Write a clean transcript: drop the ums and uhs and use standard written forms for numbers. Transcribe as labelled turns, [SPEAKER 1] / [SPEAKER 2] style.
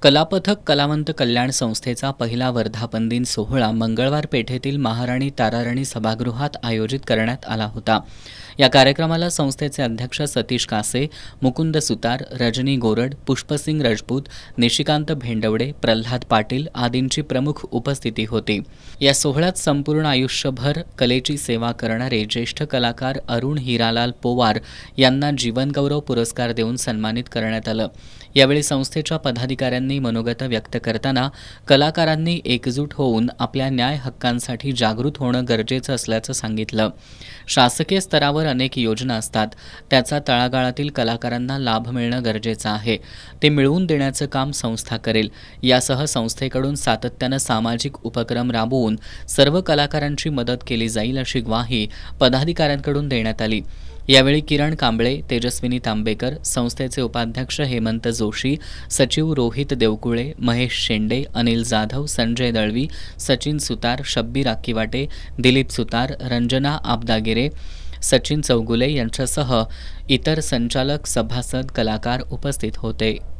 [SPEAKER 1] कलापथक कलावंत कल्याण संस्थेचा पहिला वर्धापन दिन सोहळा मंगळवार पेठेतील महाराणी ताराराणी सभागृहात आयोजित करण्यात आला होता। या कार्यक्रमाला संस्थेचे अध्यक्ष सतीश कासे, मुकुंद सुतार, रजनी गोरड, पुष्पसिंग राजपूत, निशिकांत भेंडवडे, प्रल्हाद पाटील आदींची प्रमुख उपस्थिती होती। या सोहळ्यात संपूर्ण आयुष्यभर कलेची सेवा करणारे ज्येष्ठ कलाकार अरुण हिरालाल पोवार यांना जीवनगौरव पुरस्कार देऊन सन्मानित करण्यात आलं। यावेळी संस्थेच्या पदाधिकाऱ्यांनी मनोगत व्यक्त करताना कलाकारांनी एकजूट होऊन आपल्या न्याय हक्कांसाठी जागृत होणं गरजेचं असल्याचं सांगितलं। शासकीय स्तरावर अनेक योजना असतात, त्याचा तळागाळातील कलाकारांना लाभ मिळणं गरजेचं आहे। ते मिळवून देण्याचं काम संस्था करेल। यासह संस्थेकडून सातत्यानं सामाजिक उपक्रम राबवून सर्व कलाकारांची मदत केली जाईल अशी ग्वाही पदाधिकाऱ्यांकडून देण्यात आली। यावेळी किरण कांबळे, तेजस्विनी तांबेकर, संस्थेचे उपाध्यक्ष हेमंत जोशी, सचिव रोहित देवकुळे, महेश शेंडे, अनिल जाधव, संजय दळवी, सचिन सुतार, शब्बीर आक्कीवाटे, दिलीप सुतार, रंजना आपदागिरे, सचिन चौगुले यांच्यासह इतर संचालक, सभासद, कलाकार उपस्थित होते।